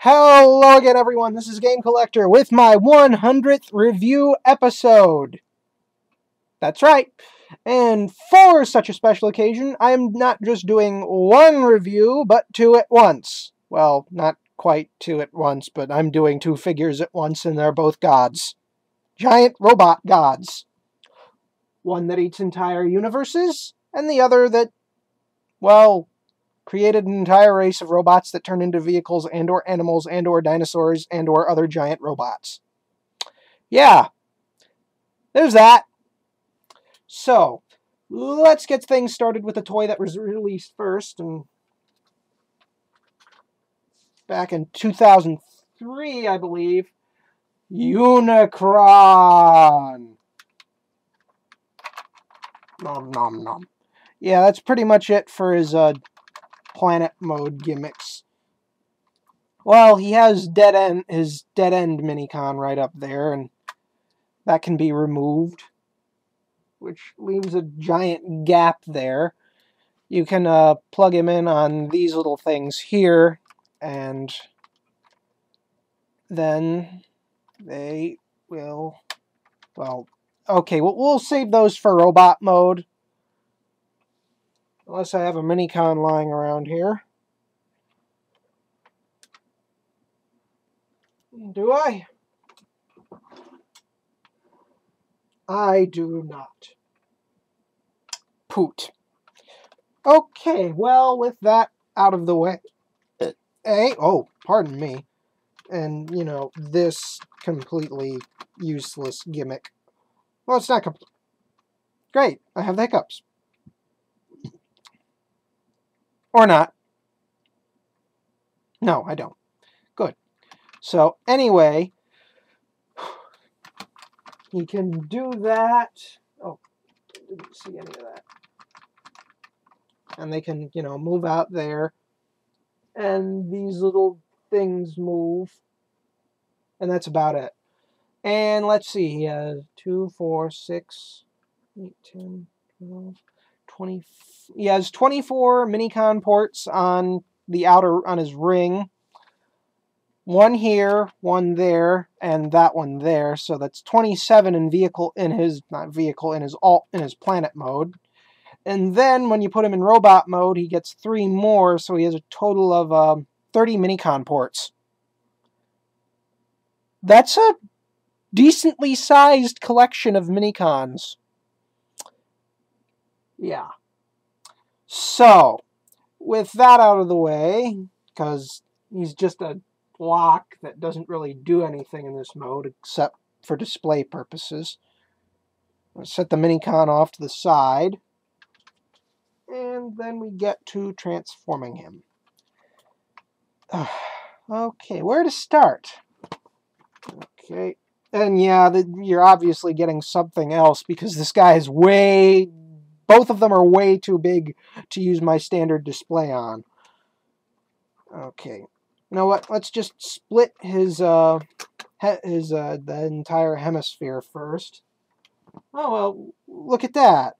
Hello again, everyone. This is Game Collector with my 100th review episode. That's right. And for such a special occasion, I am not just doing one review, but two at once. Well, not quite two at once, but I'm doing two figures at once, and they're both gods. Giant robot gods. One that eats entire universes, and the other that, well, created an entire race of robots that turn into vehicles and or animals and or dinosaurs and or other giant robots. Yeah, there's that. So, let's get things started with the toy that was released first, and back in 2003, I believe, Unicron. Nom nom nom. Yeah, that's pretty much it for his planet mode gimmicks. Well, he has his dead end minicon right up there, and that can be removed, which leaves a giant gap there. You can plug him in on these little things here, and then they will, well, okay, we'll save those for robot mode. Unless I have a minicon lying around here. Do I? I do not. Poot. Okay, well, with that out of the way. Oh, pardon me. And, you know, this completely useless gimmick. Well, it's not complete. Great, I have the hiccups. Or not. No, I don't. Good. So, anyway, he can do that. Oh, didn't see any of that. And they can, you know, move out there. And these little things move. And that's about it. And let's see, he has 2, 4, 6, 8, 10, 12, 20. He has 24 minicon ports on the outer, on his ring. One here, one there, and that one there. So that's 27 in vehicle, in his, not vehicle, in his planet mode. And then when you put him in robot mode, he gets 3 more, so he has a total of 30 minicon ports. That's a decently sized collection of minicons. Yeah. So, with that out of the way, because he's just a block that doesn't really do anything in this mode except for display purposes. I'll set the minicon off to the side. And then we get to transforming him. Okay, where to start? Okay. And yeah, you're obviously getting something else because this guy is both of them are way too big to use my standard display on. Okay. You know what? Let's just split the entire hemisphere first. Oh, well, look at that.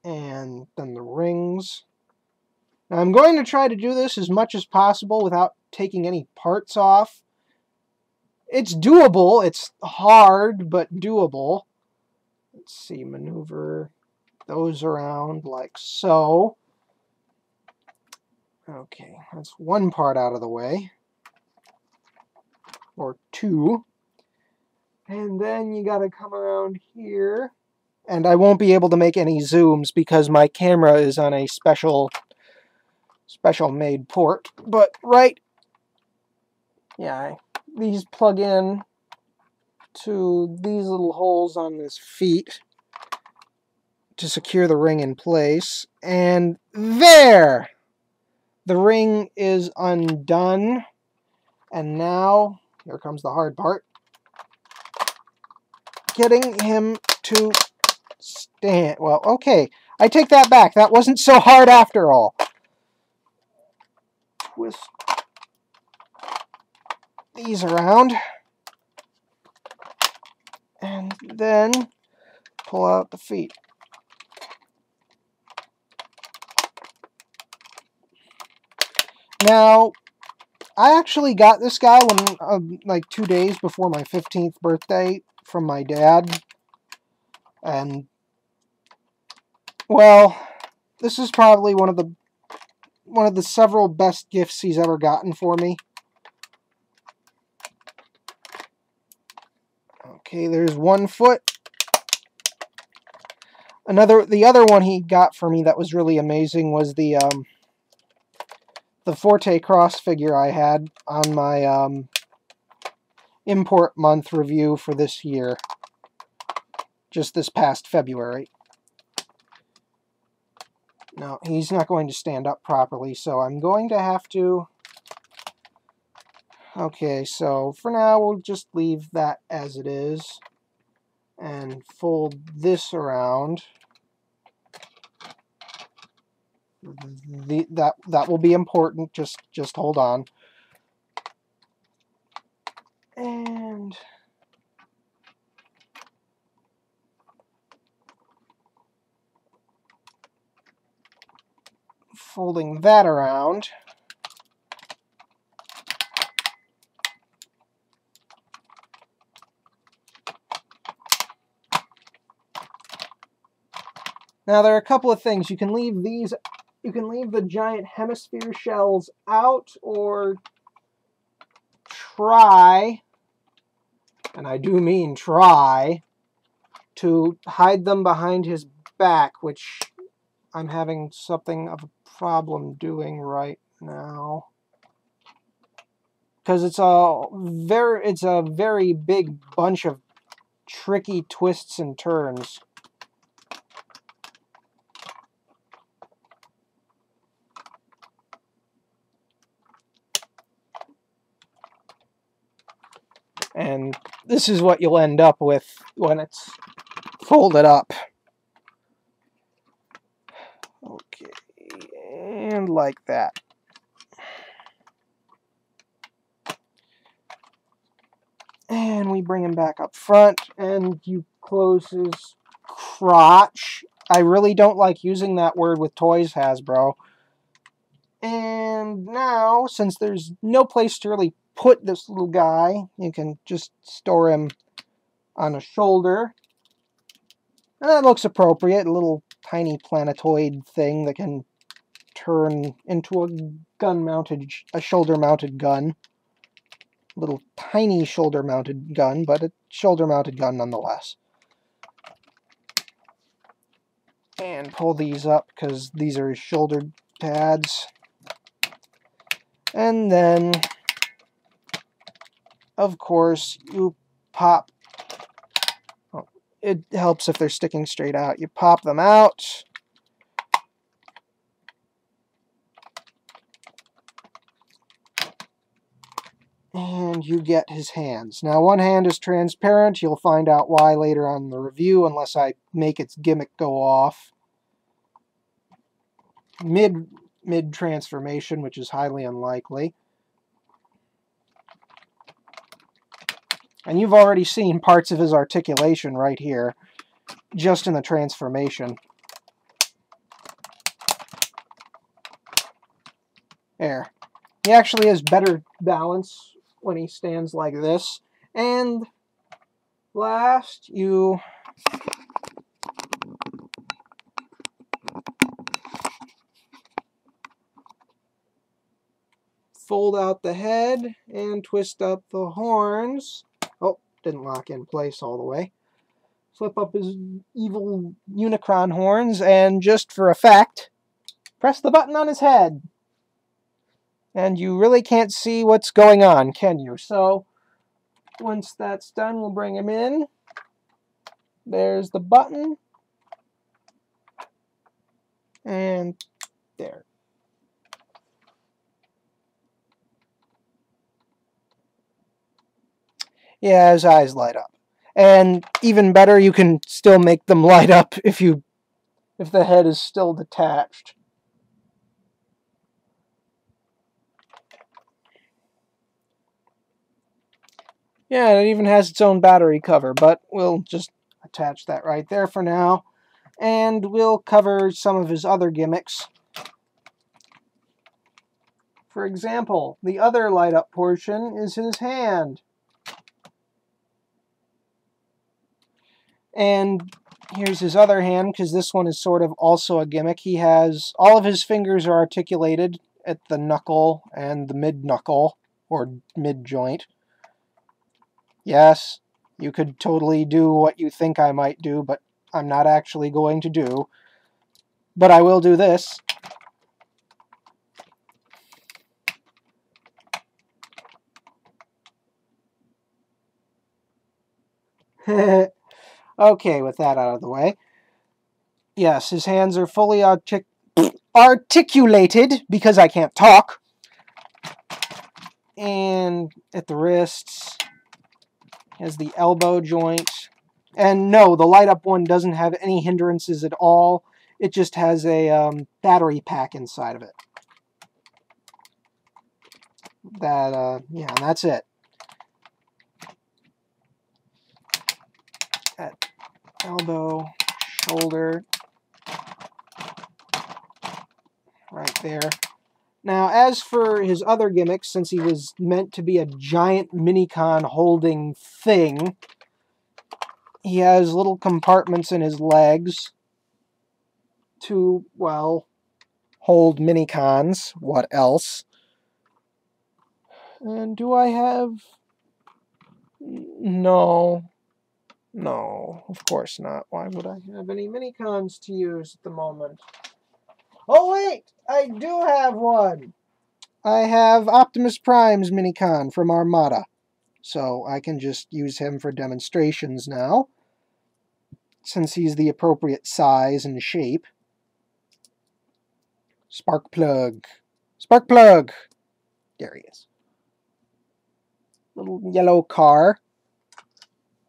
And then the rings. Now, I'm going to try to do this as much as possible without taking any parts off. It's doable. It's hard, but doable. Let's see, maneuver those around like so. Okay, that's one part out of the way. Or two. And then you gotta come around here. And I won't be able to make any zooms because my camera is on a special made port. But these plug in to these little holes on his feet to secure the ring in place. And there! The ring is undone. And now, here comes the hard part. Getting him to stand. Well, okay. I take that back. That wasn't so hard after all. Twist these around. And then pull out the feet. Now, I actually got this guy when like 2 days before my 15th birthday from my dad. And, well, this is probably one of the several best gifts he's ever gotten for me. Okay, there's one foot. The other one he got for me that was really amazing was the Forte Cross figure I had on my import month review for this year, just this past February. No, he's not going to stand up properly, so I'm going to have to... Okay, so for now we'll just leave that as it is and fold this around. That will be important. Just hold on. And folding that around. Now there are a couple of things. You can leave the giant hemisphere shells out, or try, and I do mean try, to hide them behind his back, which I'm having something of a problem doing right now. Because it's a very big bunch of tricky twists and turns. And this is what you'll end up with when it's folded up. Okay, and like that. And we bring him back up front, and you close his crotch. I really don't like using that word with toys, Hasbro. And now, since there's no place to really put this little guy, you can just store him on a shoulder. And that looks appropriate, a little tiny planetoid thing that can turn into a shoulder-mounted gun. Little tiny shoulder-mounted gun, but a shoulder-mounted gun nonetheless. And pull these up, because these are his shoulder pads. And then, of course, you pop... Oh, it helps if they're sticking straight out. You pop them out. And you get his hands. Now, one hand is transparent. You'll find out why later on in the review, unless I make its gimmick go off. Mid-transformation, which is highly unlikely. And you've already seen parts of his articulation right here, just in the transformation. There. He actually has better balance when he stands like this. And last, you fold out the head and twist up the horns. Oh, didn't lock in place all the way. Flip up his evil Unicron horns, and just for effect, press the button on his head. And you really can't see what's going on, can you? So, once that's done, we'll bring him in. There's the button. And there. Yeah, his eyes light up. And even better, you can still make them light up if the head is still detached. Yeah, it even has its own battery cover, but we'll just attach that right there for now. And we'll cover some of his other gimmicks. For example, the other light up portion is his hand. And here's his other hand, because this one is sort of also a gimmick. He has, all of his fingers are articulated at the knuckle and the mid-knuckle, or mid-joint. Yes, you could totally do what you think I might do, but I'm not actually going to do. But I will do this. Okay, with that out of the way. Yes, his hands are fully articulated, because I can't talk. And at the wrists, has the elbow joint. And no, the light up one doesn't have any hindrances at all. It just has a battery pack inside of it. Yeah, and that's it. At elbow, shoulder, right there. Now, as for his other gimmicks, since he was meant to be a giant Minicon holding thing, he has little compartments in his legs to, well, hold Minicons. What else? And do I have... No. No, of course not. Why would I have any Minicons to use at the moment? Oh wait! I do have one! I have Optimus Prime's Minicon from Armada. So I can just use him for demonstrations now, since he's the appropriate size and shape. Spark plug. Spark plug! There he is. Little yellow car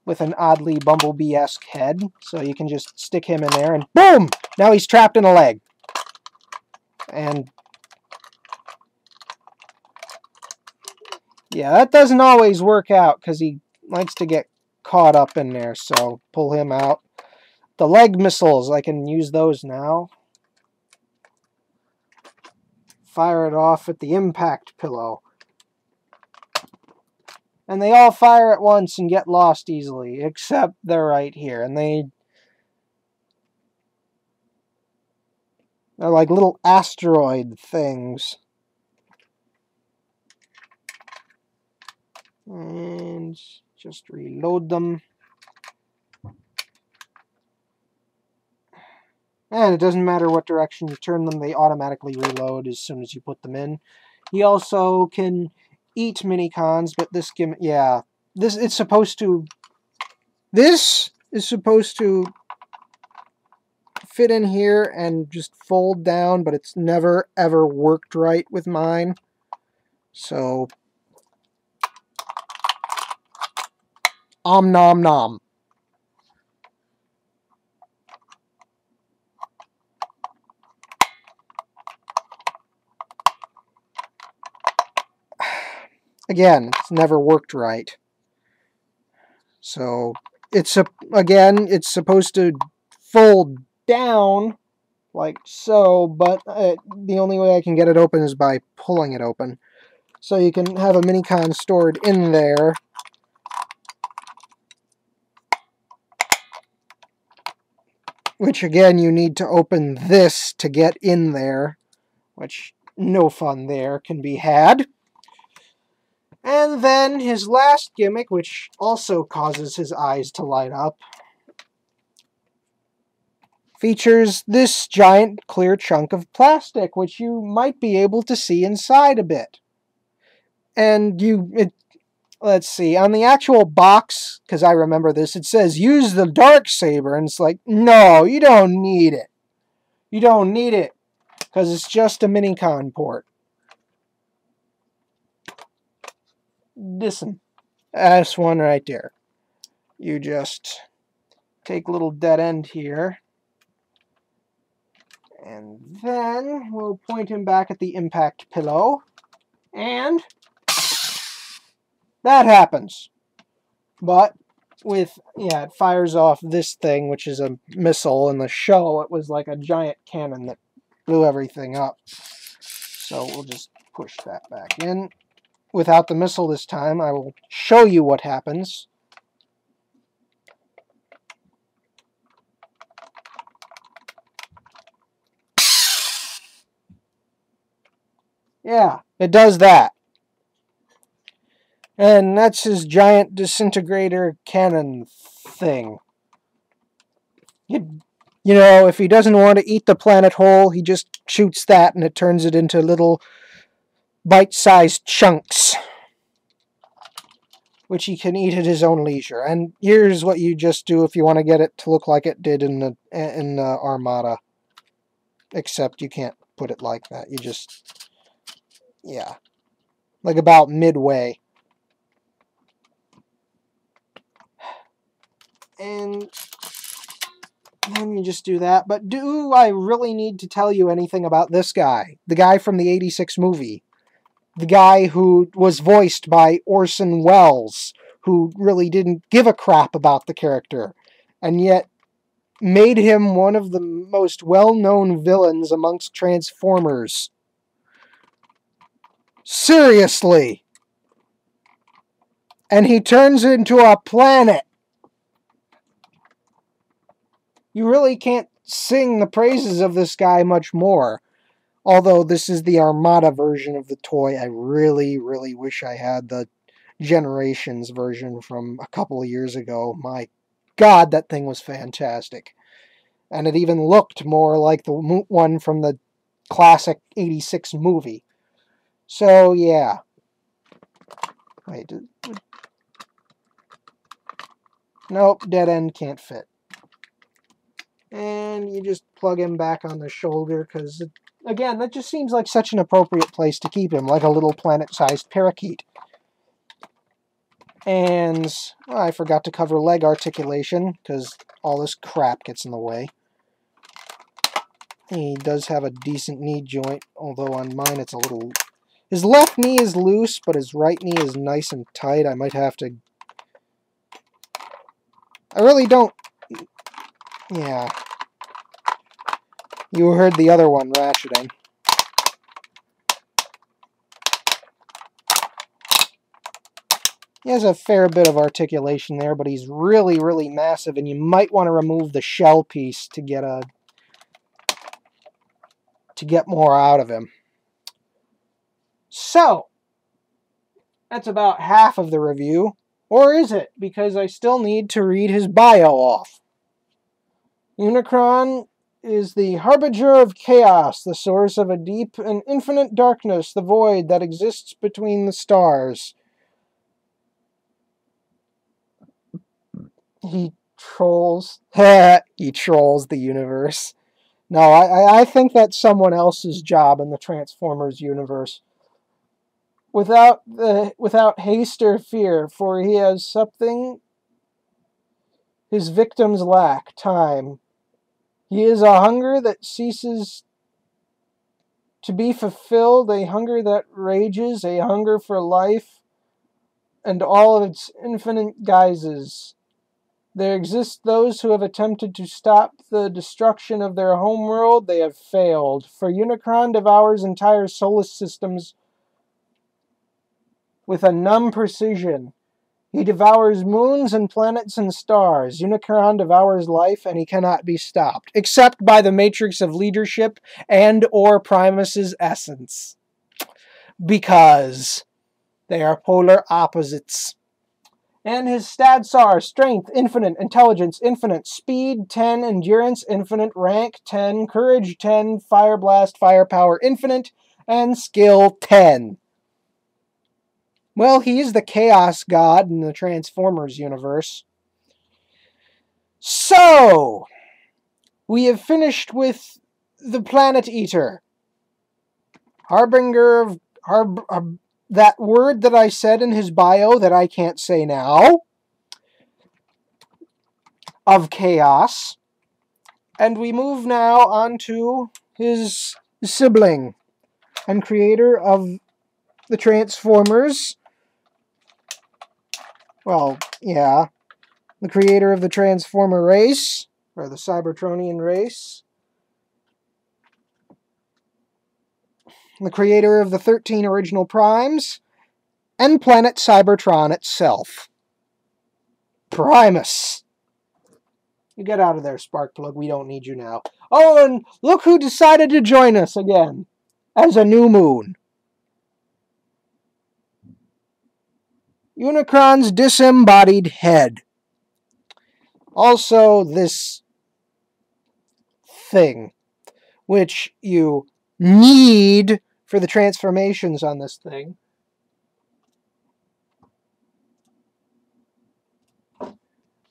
with an oddly Bumblebee-esque head. So you can just stick him in there and boom! Now he's trapped in a leg. And yeah, that doesn't always work out because he likes to get caught up in there. So pull him out. The leg missiles, I can use those now. Fire it off at the impact pillow. And they all fire at once and get lost easily, except they're right here. And they're like little asteroid things. And just reload them. And it doesn't matter what direction you turn them, they automatically reload as soon as you put them in. He also can eat Minicons, but this gimmick, yeah. This is supposed to fit in here and just fold down, but it's never ever worked right with mine. So om nom nom. Again, it's never worked right. So it's supposed to fold down like so, but the only way I can get it open is by pulling it open. So you can have a Minicon stored in there. Which again, you need to open this to get in there, which no fun there can be had. And then his last gimmick, which also causes his eyes to light up, features this giant clear chunk of plastic, which you might be able to see inside a bit. And let's see, on the actual box, because I remember this, it says, use the Darksaber, and it's like, no, you don't need it. You don't need it, because it's just a Minicon port. Listen, that's one right there. You just take a little dead end here, and then we'll point him back at the impact pillow, and that happens. But with, yeah, it fires off this thing, which is a missile. In the show, it was like a giant cannon that blew everything up. So we'll just push that back in. Without the missile this time, I will show you what happens. Yeah, it does that. And that's his giant disintegrator cannon thing. You know, if he doesn't want to eat the planet whole, he just shoots that and it turns it into little bite-sized chunks, which he can eat at his own leisure. And here's what you just do if you want to get it to look like it did in the Armada. Except you can't put it like that. You just, yeah, like about midway. And then you just do that. But do I really need to tell you anything about this guy? The guy from the '86 movie. The guy who was voiced by Orson Welles, who really didn't give a crap about the character, and yet made him one of the most well-known villains amongst Transformers. Seriously! And he turns into a planet! You really can't sing the praises of this guy much more. Although this is the Armada version of the toy, I really, really wish I had the Generations version from a couple of years ago. My God, that thing was fantastic. And it even looked more like the one from the classic '86 movie. So, yeah. Wait. Nope, dead end can't fit. And you just plug him back on the shoulder, because, again, that just seems like such an appropriate place to keep him, like a little planet-sized parakeet. And I forgot to cover leg articulation, because all this crap gets in the way. He does have a decent knee joint, although on mine it's a little... His left knee is loose, but his right knee is nice and tight. I might have to... I really don't... Yeah. You heard the other one ratcheting. He has a fair bit of articulation there, but he's really, really massive, and you might want to remove the shell piece to get more out of him. So, that's about half of the review. Or is it? Because I still need to read his bio off. Unicron is the harbinger of chaos, the source of a deep and infinite darkness, the void that exists between the stars. He trolls. He trolls the universe. No, I think that's someone else's job in the Transformers universe. Without haste or fear, for he has something his victims lack, time. He is a hunger that ceases to be fulfilled, a hunger that rages, a hunger for life, and all of its infinite guises. There exist those who have attempted to stop the destruction of their homeworld. They have failed, for Unicron devours entire solar systems with a numb precision. He devours moons and planets and stars. Unicron devours life, and he cannot be stopped, except by the matrix of leadership and or Primus's essence. Because they are polar opposites. And his stats are strength, infinite, intelligence, infinite, speed, 10, endurance, infinite, rank, 10, courage, 10, fire blast, firepower, infinite, and skill, 10. Well, he is the Chaos God in the Transformers universe. So, we have finished with the Planet Eater. Harbinger of... that word that I said in his bio that I can't say now. Of chaos. And we move now on to his sibling and creator of the Transformers. Well, yeah. The creator of the Transformer race, or the Cybertronian race. the creator of the 13 original Primes, and planet Cybertron itself. Primus. You get out of there, Sparkplug. We don't need you now. Oh, and look who decided to join us again as a new moon. Unicron's disembodied head. Also, this thing, which you need for the transformations on this thing.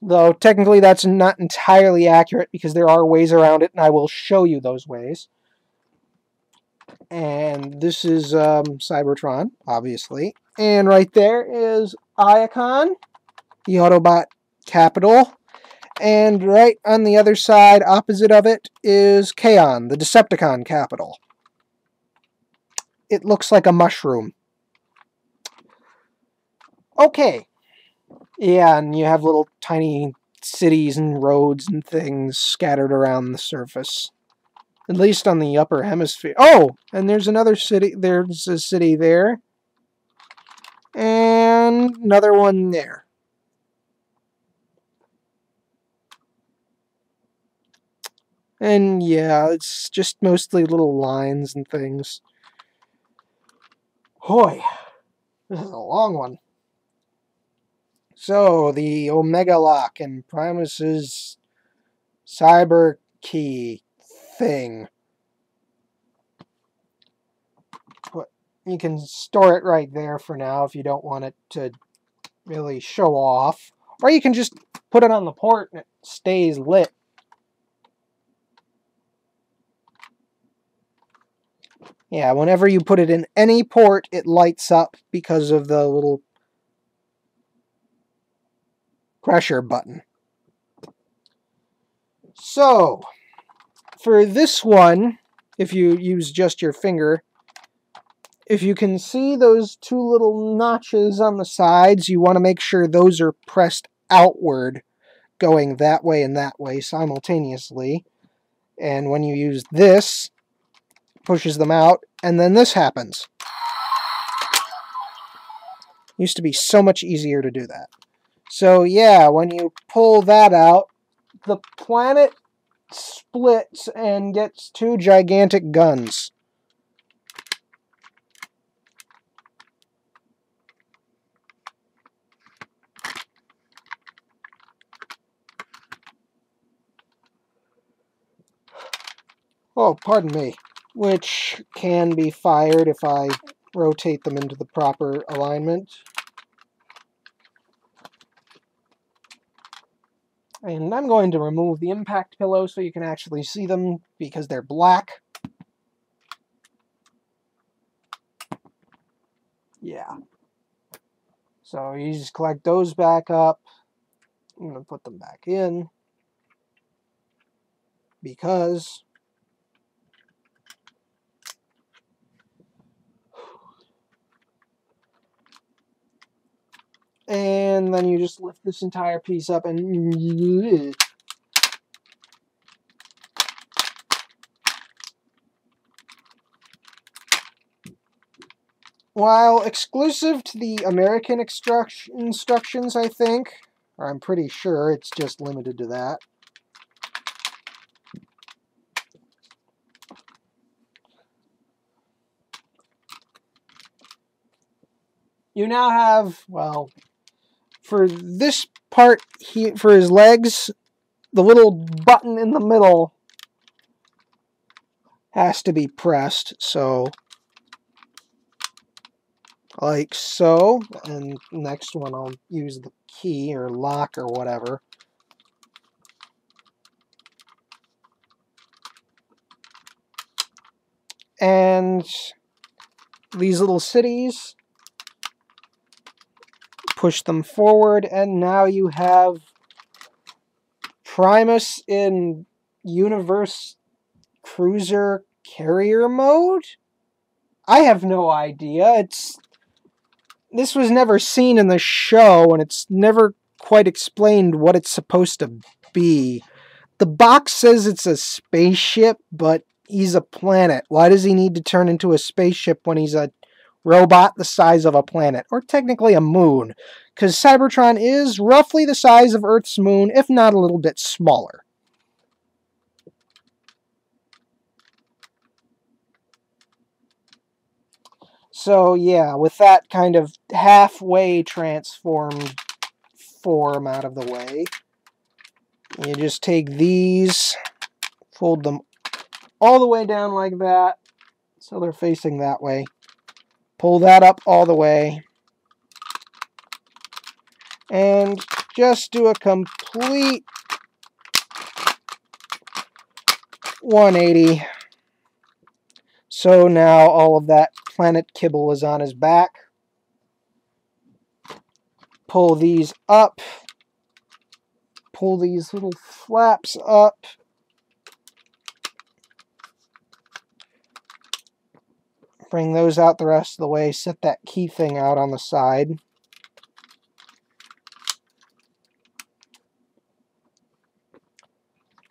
Though, technically, that's not entirely accurate because there are ways around it, and I will show you those ways. And this is Cybertron, obviously. And right there is Iacon, the Autobot capital. And right on the other side, opposite of it, is Kaon, the Decepticon capital. It looks like a mushroom. Okay. Yeah, and you have little tiny cities and roads and things scattered around the surface. At least on the upper hemisphere. Oh! And there's another city. There's a city there. And another one there. And yeah, it's just mostly little lines and things. Hoy! This is a long one. So, the Omega Lock and Primus's Cyber Key thing. You can store it right there for now if you don't want it to really show off. Or you can just put it on the port and it stays lit. Yeah, whenever you put it in any port, it lights up because of the little pressure button. So, for this one, if you use just your finger, if you can see those two little notches on the sides, you want to make sure those are pressed outward, going that way and that way simultaneously. And when you use this, pushes them out, and then this happens. Used to be so much easier to do that. So yeah, when you pull that out, the planet splits and gets two gigantic guns. Oh, pardon me. Which can be fired if I rotate them into the proper alignment. And I'm going to remove the impact pillow so you can actually see them because they're black. Yeah. So you just collect those back up. I'm going to put them back in because and then you just lift this entire piece up and while exclusive to the American instructions, I think, or I'm pretty sure it's just limited to that. You now have, well, for this part, for his legs, the little button in the middle has to be pressed, so like so, and next one I'll use the key or lock or whatever. And these little cities, push them forward, and now you have Primus in Universe Cruiser Carrier mode? I have no idea. This was never seen in the show, and it's never quite explained what it's supposed to be. The box says it's a spaceship, but He's a planet. Why does he need to turn into a spaceship when he's a robot the size of a planet? Or technically a moon. Because Cybertron is roughly the size of Earth's moon, if not a little bit smaller. So yeah, with that kind of halfway transformed form out of the way, you just take these, fold them all the way down like that, so they're facing that way. Pull that up all the way, and just do a complete 180. So now all of that planet kibble is on his back. Pull these up. Pull these little flaps up. Bring those out the rest of the way. Set that key thing out on the side.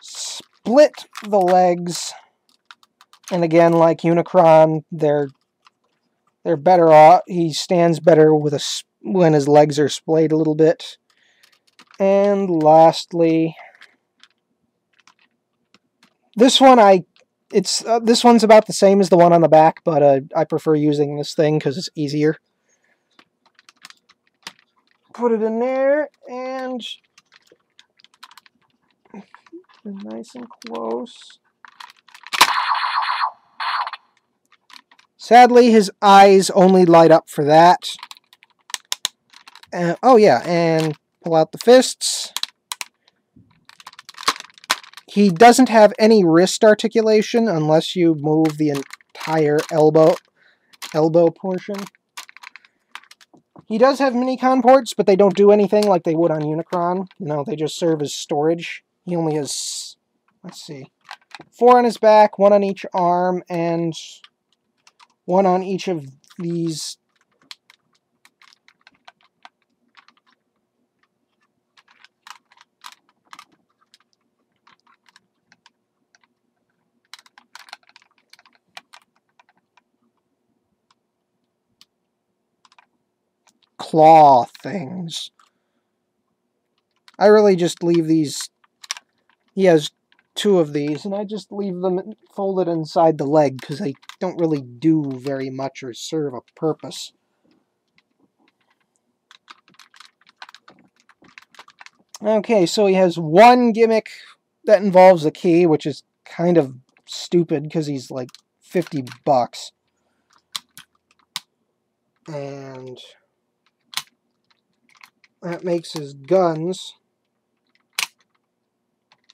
Split the legs. And again, like Unicron, they're better off. He stands better with when his legs are splayed a little bit. And lastly, this one this one's about the same as the one on the back, but I prefer using this thing because it's easier. Put it in there and nice and close. Sadly, his eyes only light up for that. Oh yeah, and pull out the fists. He doesn't have any wrist articulation unless you move the entire elbow portion. He does have mini-con ports, but they don't do anything like they would on Unicron. No, they just serve as storage. He only has, let's see, 4 on his back, 1 on each arm, and 1 on each of these. Claw things. I really just leave these. He has 2 of these, and I just leave them folded inside the leg because they don't really do very much or serve a purpose. Okay, so he has 1 gimmick that involves a key, which is kind of stupid because he's like $50. And that makes his guns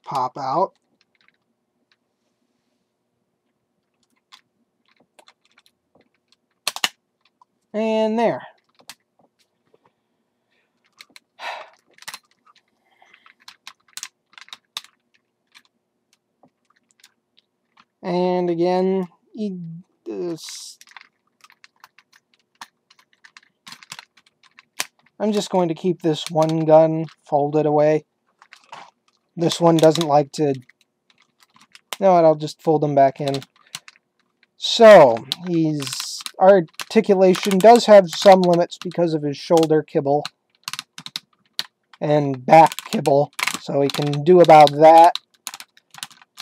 pop out. And there. And again, I'm just going to keep this 1 gun folded away. This one doesn't like to... No, I'll just fold them back in. So, his articulation does have some limits because of his shoulder kibble and back kibble. So he can do about that.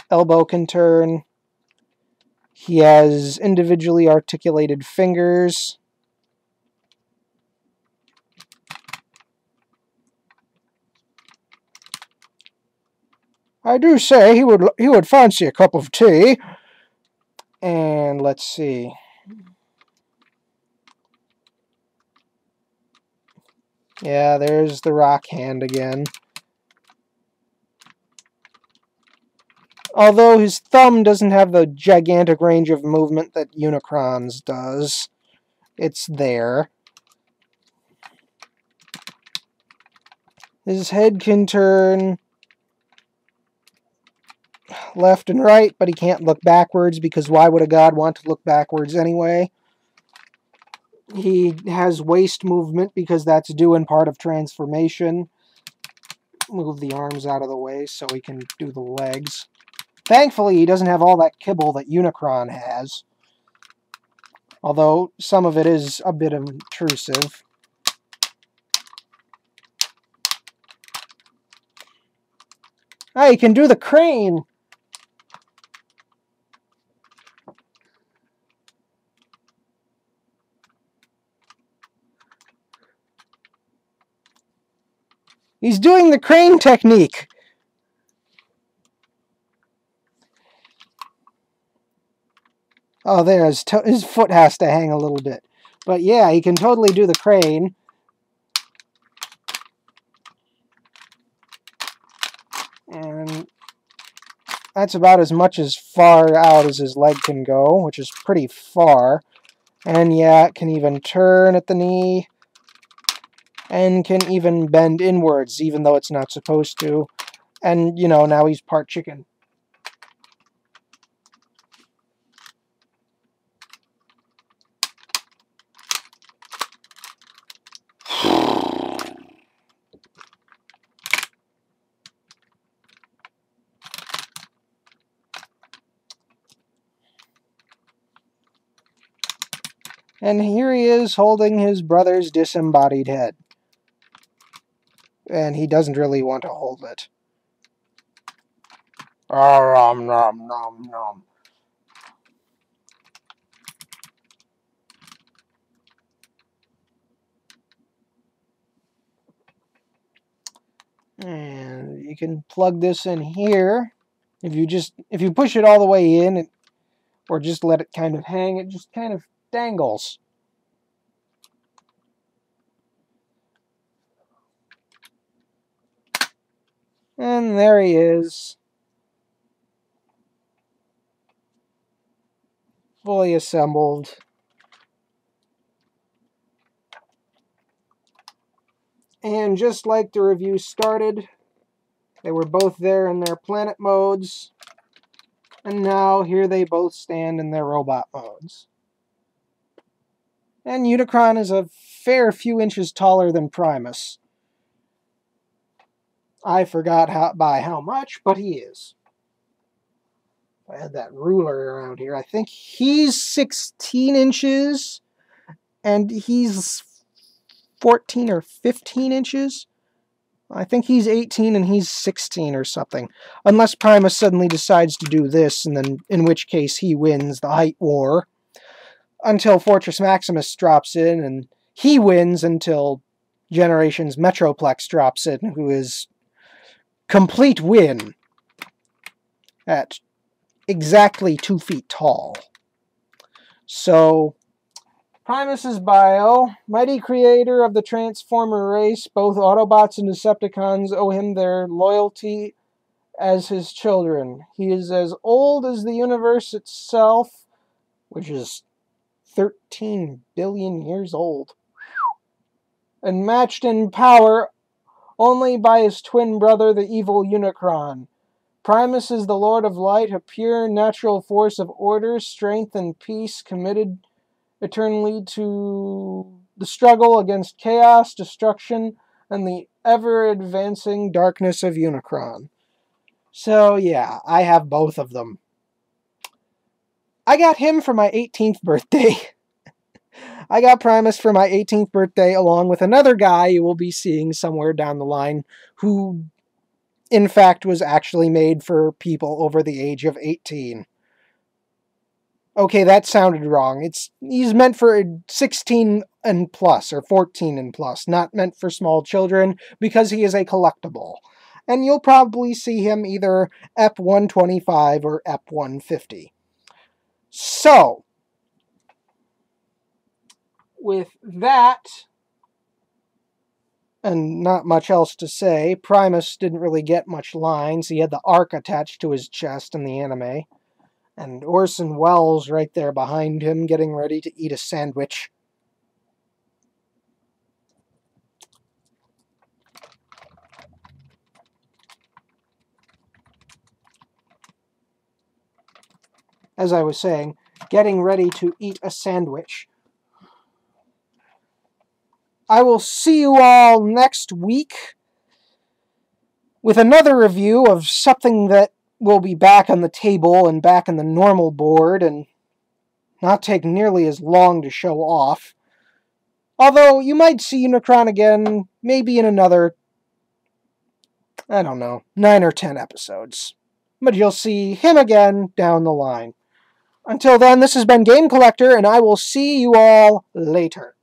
Elbow can turn. He has individually articulated fingers. I do say he would fancy a cup of tea. And let's see. Yeah, there's the rock hand again. Although his thumb doesn't have the gigantic range of movement that Unicron's does, it's there. His head can turn left and right, but he can't look backwards because why would a god want to look backwards anyway? He has waist movement because that's due in part of transformation. Move the arms out of the way so he can do the legs. Thankfully, he doesn't have all that kibble that Unicron has. Although, some of it is a bit intrusive. Ah, he can do the crane! He's doing the crane technique! Oh, there, his foot has to hang a little bit. But yeah, he can totally do the crane. And that's about as much as far out as his leg can go, which is pretty far. And yeah, it can even turn at the knee. And can even bend inwards, even though it's not supposed to. And, you know, now he's part chicken. And here he is holding his brother's disembodied head. And he doesn't really want to hold it. Nom, nom, nom, nom. And you can plug this in here. If you push it all the way in, or just let it kind of hang, it just kind of dangles. And there he is. Fully assembled. And just like the review started, they were both there in their planet modes. And now here they both stand in their robot modes. And Unicron is a fair few inches taller than Primus. I forgot by how much, but he is. I had that ruler around here. I think he's 16 inches, and he's 14 or 15 inches. I think he's 18 and he's 16 or something. Unless Primus suddenly decides to do this, and then in which case he wins the height war. Until Fortress Maximus drops in, and he wins until Generations Metroplex drops in, who is complete win at exactly 2 feet tall. So, Primus's bio: mighty creator of the Transformer race, both Autobots and Decepticons owe him their loyalty as his children. He is as old as the universe itself, which is 13 billion years old, and matched in power only by his twin brother, the evil Unicron. Primus is the Lord of Light, a pure natural force of order, strength, and peace, committed eternally to the struggle against chaos, destruction, and the ever-advancing darkness of Unicron. So, yeah, I have both of them. I got him for my 18th birthday. I got Primus for my 18th birthday, along with another guy you will be seeing somewhere down the line, who, in fact, was actually made for people over the age of 18. Okay, that sounded wrong. He's meant for 16 and plus, or 14 and plus, not meant for small children, because he is a collectible. And you'll probably see him either EP 125 or EP 150. So, with that, and not much else to say, Primus didn't really get much lines. He had the arc attached to his chest in the anime. And Orson Welles right there behind him, getting ready to eat a sandwich. As I was saying, getting ready to eat a sandwich. I will see you all next week with another review of something that will be back on the table and back on the normal board and not take nearly as long to show off. Although, you might see Unicron again, maybe in another, I don't know, 9 or 10 episodes. But you'll see him again down the line. Until then, this has been Game Collector, and I will see you all later.